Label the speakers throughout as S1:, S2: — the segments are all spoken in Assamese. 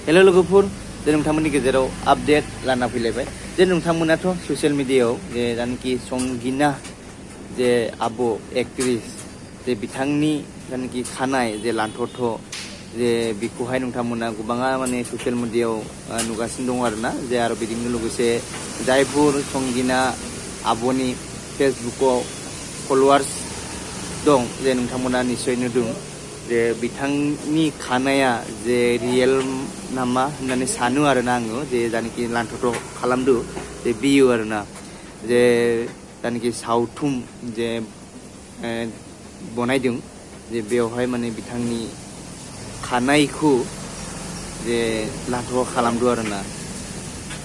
S1: हेलो लोगोफोर जे नोंथांमोननि गेजेराव आपडेट लाना फैलायबाय जे नोंथांमोनाथ' ससियेल मिडियायाव जे जानोखि संगिना जे आब' एक्ट्रिस जे बिथांनि जानोखि खानाय जे लान्थ'थ' जे बिखौहाय नोंथांमोना गोबाङा माने ससियेल मिडियायाव नुगासिनो दं आरोना जे आरो बिदिनो लोगोसे जायफोर संगिना आब'नि फेसबुकाव फलोवार्स दं जे नोंथांमोना निश्चय नुदों जे बिथांनि खानाया जे रियेल नामा होननानै सानो आरोना आङो जे जानोखि लान्थ'थ' खालामदो जे बियो आरोना जे जानोखि सावथुन जे बनायदों जे बेवहाय माने बिथांनि खानायखौ जे लान्थ' खालामदो आरोना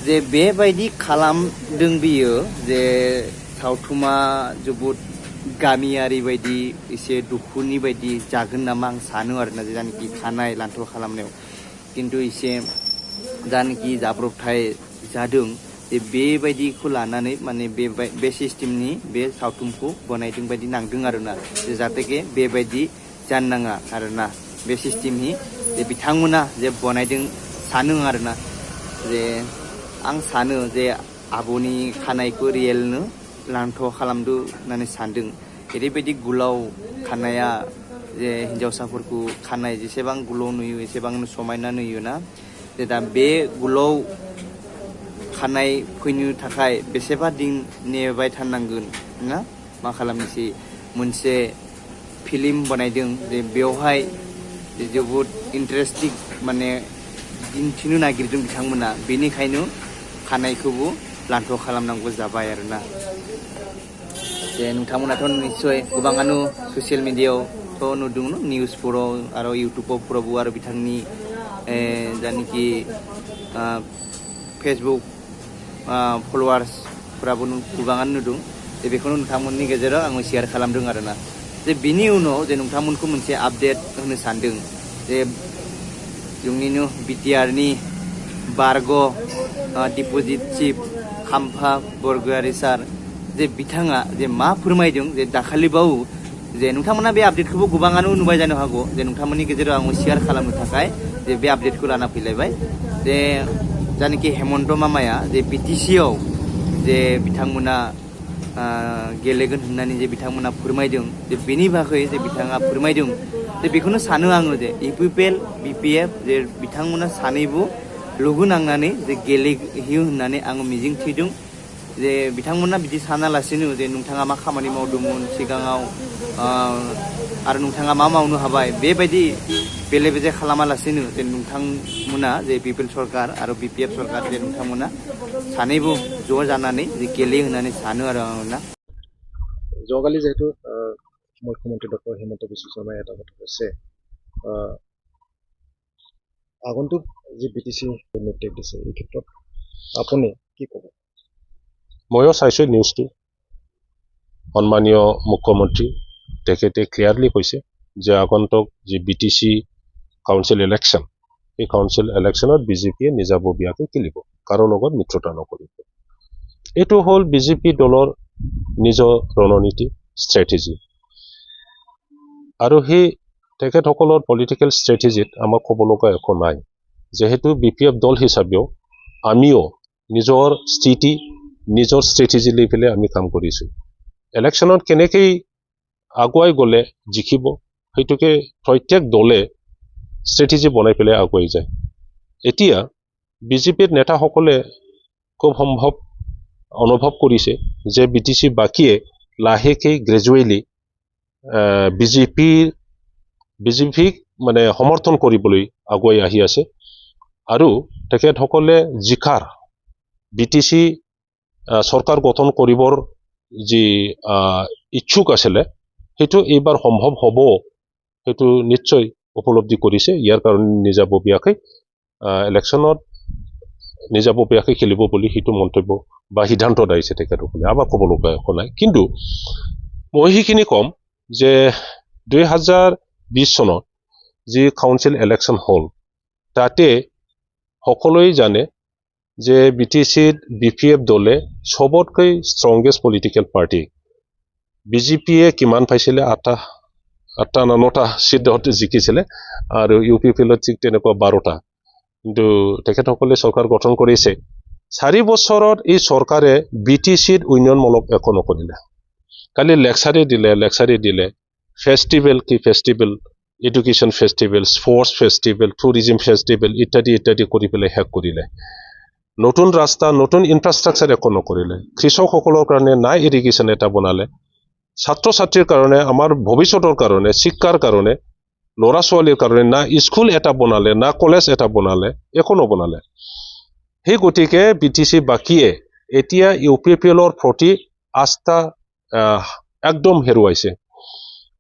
S1: जे बेबायदि खालामदों बियो जे सावथुना जोबोद गामियारि बायदि एसे दुखुनि बायदि जागोन नामा आं सानो आरोना जे जानोखि खानाय लान्थ' खालामनायाव किन्तु एसे जानोखि जाब्रबथाय जादों जे बेबायदिखौ लानानै माने बे सिस्टेमनि बे सावथुनखौ बनायदों बायदि नांदों आरोना जे जाहाथे बेबायदि जानो नाङा आरोना बे सिस्टेमनि जे बिथांमोना जे बनायदों सानो आरोना जे आं सानो जे आब'नि खानायखौ रियेलनो लान्थ' खालामदो होननानै सानदों ओरैबायदि गोलाव खानाया जे हिन्जावसाफोरखौ खानाय जेसेबां गोलाव नुयो एसेबांनो समायना नुयोना जे दा बे गोलाव खानाय फैनो थाखाय बेसेबा दिन नेबाय थानांगोन ना मा खालामनोसै मोनसे फिल्म बनायदों जे बेवहाय जोबोद इन्टारेस्टिं माने दिन्थिनो नागिरदों बिथांमोना बेनिखायनो खानायखौबो लान्थ' खालामनांगौ जाबाय आरोना जे नोंथांमोनाथ' निस्सय गोबाङानो ससियेल मिडियायावथ' नुदों निउसफोराव आरो इउटुबफोरावबो आरो बिथांनि जानोखि फेसबुक फलोवार्सफोराबो गोबाङानो नुदों जे बेखौनो नोंथांमोननि गेजेराव आङो शेयार खालामदों आरोना जे बिनि उनाव जे नोंथांमोनखौ मोनसे आपडेट होनो सानदों जे जोंनिनो बिटिआरनि बारग' डिप'जिट चिफ खाम्फा बरगयारी सार जे बिथाङा जे मा फोरमायदों जे दाखालिबाव जे नोंथांमोना बे आपडेटखौबो गोबाङानो नुबाय जानो हागौ जे नोंथांमोननि गेजेराव आङो शेयार खालामनो थाखाय जे बे आपडेटखौ लाना फैलायबाय जे जानोखि हेमन्त मामाया जे बिटिसिआव जे बिथांमोना गेलेगोन होननानै जे बिथांमोना फोरमायदों जे बेनि बागै जे बिथाङा फोरमायदों जे बेखौनो सानो आङो जे इउपिपिएल बिपिएफ जे बिथांमोना सानैबो लोगो नांनानै जे गेलेहैयो होननानै आङो मिजिं थिदों जे बिथांमोना बिदि सानालासिनो जे नोंथाङा मा खामानि मावदोंमोन सिगाङाव आरो नोंथाङा मा मावनो हाबाय बेबायदि बेले बेजे खालामालासिनो जे नोंथांमोना जे पिपल सरकार आरो बिपिएफ सरकार जे नोंथांमोना सानैबो ज' जानानै जे गेलेयो होननानै सानो आरो आङो
S2: যোৱাকালি যেহেতু মুখ্যমন্ত্ৰী ডক্টৰ হিমন্ত বিশ্ব শৰ্মাই এটা কথা কৈছে আগন্তুক যি বিটিচি নিৰ্দেশ দিছে এই ক্ষেত্ৰত আপুনি কি ক'ব
S3: ময়ো চাইছোঁ নিউজটো সন্মানীয় মুখ্যমন্ত্ৰী তেখেতে ক্লিয়াৰলি কৈছে যে আগন্তুক যি বিটিচি কাউন্সিল ইলেকশ্যন এই কাউন্সিল ইলেকশ্যনত বিজেপিয়ে নিজাববীয়াকৈ খেলিব কাৰো লগত মিত্ৰতা নকৰিব এইটো হ'ল বিজেপি দলৰ নিজৰ ৰণনীতি ষ্ট্ৰেটেজি আৰু সেই তেখেতসকলৰ পলিটিকেল ষ্ট্ৰেটেজিত আমাক ক'ব লগা একো নাই যেহেতু বিপিএফ দল হিচাপেও আমিও নিজৰ স্থিতি নিজৰ ষ্ট্ৰেটেজি লৈ পেলাই আমি কাম কৰিছোঁ ইলেকশ্যনত কেনেকৈ আগুৱাই গ'লে জিকিব সেইটোকে প্ৰত্যেক দলে ষ্ট্ৰেটেজি বনাই পেলাই আগুৱাই যায় এতিয়া বিজেপিৰ নেতাসকলে খুব সম্ভৱ অনুভৱ কৰিছে যে বিটিচি বাকীয়ে লাহেকৈ গ্ৰেজুৱেলি বিজেপিক মানে সমৰ্থন কৰিবলৈ আগুৱাই আহি আছে আৰু তেখেতসকলে জিকাৰ বিটিচি চৰকাৰ গঠন কৰিবৰ যি ইচ্ছুক আছিলে সেইটো এইবাৰ সম্ভৱ হ'ব সেইটো নিশ্চয় উপলব্ধি কৰিছে ইয়াৰ কাৰণে নিজাববীয়াকৈ ইলেকশ্যনত নিজাববীয়াকৈ খেলিব বুলি সেইটো মন্তব্য বা সিদ্ধান্ত দিছে তেখেতসকলে আমাক ক'ব লগা একো নাই কিন্তু মই সেইখিনি ক'ম যে 2020 চনত যি কাউন্সিল ইলেকশ্যন হ'ল তাতে সকলোৱে জানে যে বিটিচিত বিপিএফ দলে সবতকৈ ষ্ট্ৰংগেষ্ট পলিটিকেল পাৰ্টি বিজেপিয়ে কিমান পাইছিলে 8টা না 9টা সিদ্ধ জিকিছিলে আৰু ইউপিপিএলত ঠিক তেনেকুৱা 12টা কিন্তু তেখেতসকলে চৰকাৰ গঠন কৰিছে 4 বছৰত এই চৰকাৰে BTCৰ উন্নয়নমূলক একো নকৰিলে খালি লেকচাৰে দিলে ফেষ্টিভেল কি festival education festival sports festival tourism festival ইত্যাদি কৰি পেলাই শেষ কৰিলে নতুন ৰাস্তা নতুন ইনফ্ৰাষ্ট্ৰাকচাৰ একো নকৰিলে কৃষকসকলৰ কাৰণে নাই ইৰিগেশ্যন এটা বনালে ছাত্ৰ ছাত্ৰীৰ কাৰণে আমাৰ ভৱিষ্যতৰ কাৰণে শিক্ষাৰ কাৰণে ল'ৰা ছোৱালীৰ কাৰণে না স্কুল এটা বনালে না কলেজ এটা বনালে একো নবনালে সেই গতিকে BTC বাকীয়ে এতিয়া UPPLৰ প্ৰতি আস্থা একদম হেৰুৱাইছে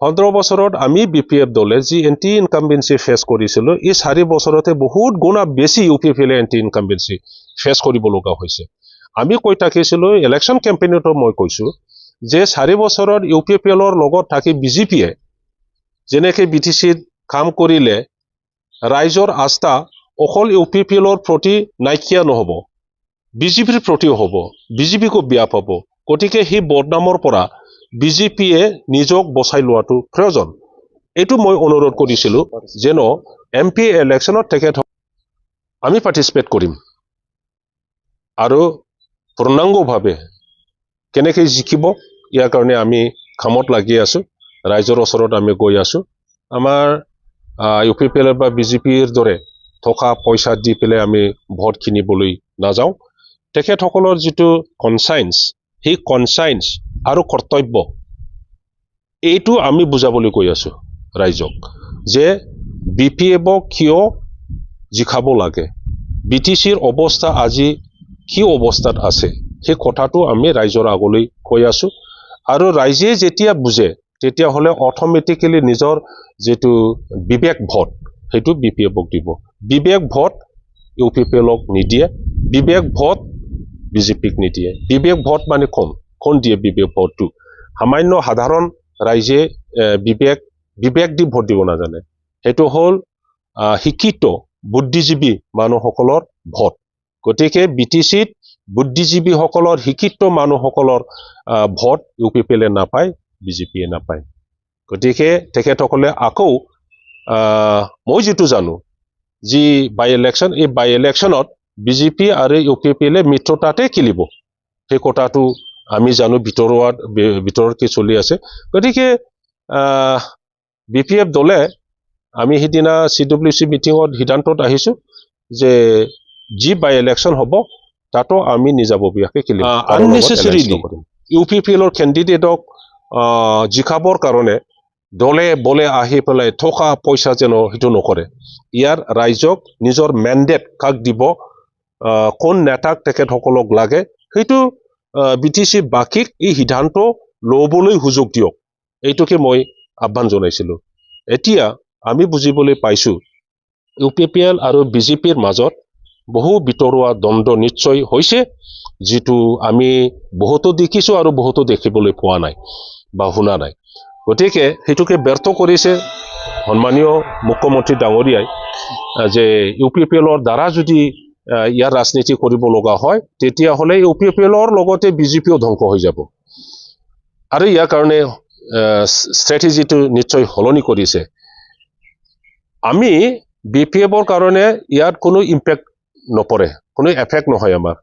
S3: 15 বছৰত আমি BPF দলে যি এন্টি ইনকামবেন্সি ফেচ কৰিছিলো এই 4 বছৰতে বহুত গুণা বেছি UPPL এন্টি ইনকামবেন্সি ফেচ কৰিব লগা হৈছে আমি কৈ থাকিছিলো ইলেকশ্যন কেম্পেইনতো মই কৈছো যে 4 বছৰত UPPLৰ লগত থাকি BJPয়ে যেনেকৈ BTCত কাম কৰিলে ৰাইজৰ আস্থা অকল UPPLৰ প্ৰতি নাইকিয়া নহব BJPৰ প্ৰতিও হ'ব BJPকো বেয়া পাব গতিকে সেই বদনামৰ পৰা BJPয়ে নিজক বচাই লোৱাটো প্ৰয়োজন এইটো মই অনুৰোধ কৰিছিলো যেন MP ইলেকশ্যনত তেখেত আমি পাৰ্টিচিপেট কৰিম আৰু পূৰ্ণাংগভাৱে কেনেকৈ জিকিব ইয়াৰ কাৰণে আমি কামত লাগি আছো ৰাইজৰ ওচৰত আমি গৈ আছো আমাৰ UPPL বা BJPৰ দৰে থকা পইচা দি পেলাই আমি ভোট কিনিবলৈ নাযাওঁ তেখেতসকলৰ যিটো কনসাইন্স সেই কনসাইন্স আৰু কৰ্তব্য এইটো আমি বুজাবলৈ কৈ আছো ৰাইজক যে BPF কিয় জিকাব লাগে BTCৰ অৱস্থা আজি কি অৱস্থাত আছে সেই কথাটো আমি ৰাইজৰ আগলৈ কৈ আছো আৰু ৰাইজে যেতিয়া বুজে তেতিয়া হলে অটোমেটিক্যালি নিজৰ যেটো বিবেক ভোট হেতু BPFক দিব বিবেক ভোট UPPLক নিদিয়ে বিবেক ভোট BJPক নিদিয়ে বিবেক ভোট মানে কোন দিয়ে বিবেক ভোটটো সামান্য সাধাৰণ ৰাইজে বিবেক দি ভোট দিব নাজানে হেতু হল শিক্ষিত বুদ্ধিজীৱী মানুহসকলৰ ভোট গতিকে BTCত বুদ্ধিজীৱী সকলৰ শিক্ষিত মানুহসকলৰ ভোট UPPLে নাপায় BJPয়ে নাপায় গতিকে তেখেতসকলে আকৌ মই যেটো জানো যি বাই ইলেকশ্যন এই বাই ইলেকশ্যনত BJP আৰু UPPLে মিত্ৰতাতে খেলিব সেই কথাটো আমি জানো ভিতৰত কি চলি আছে গতিকে BPF দলে আমি হিদিনা CWC মিটিংত সিদ্ধান্তত আহিছো যে যি বাই ইলেকশ্যন হ'ব তাতো আমি নিজাববীয়াকে খেলিম আননেসেসাৰিলি UPPLৰ ক্যান্ডিডেটক জিকাবৰ কাৰণে দলে বলে আহি পেলাই থকা পইচা যেন হিটো নকৰে ইয়াৰ ৰাইজক নিজৰ ম্যান্ডেট কাক দিব কোন নেতাক তেখেতসকলক লাগে হেতু BTC বাকিক এই সিদ্ধান্ত লবলৈ সুযোগ দিয়ক এইটোকে মই আহ্বান জনাইছিলো এতিয়া আমি বুজিবলৈ পাইছো UPPL আৰু BJPৰ মাজত বহু বিতৰুৱা দ্বন্দ্ব নিশ্চয় হৈছে যেটো আমি বহুতো দেখিছো আৰু বহুতো দেখিবলৈ পোৱা নাই বা শুনা নাই গতিকে হেতুকে ব্যৰ্থ কৰিছে সন্মানীয় মুখ্যমন্ত্ৰী ডাঙৰীয়াই যে UPPLৰ দ্বাৰা যদি ইয়াৰ ৰাজনীতি কৰিব লগা হয় তেতিয়া হলে UPPLৰ লগতে BJPও ধ্বংস হৈ যাব আৰু ইয়াৰ কাৰণে স্ট্ৰেটেজিটো নিশ্চয় হলনি কৰিছে আমি BPFৰ কাৰণে ইয়াত কোনো ইম্প্যাক্ট নপৰে কোনো এফেক্ট নহয় আমাৰ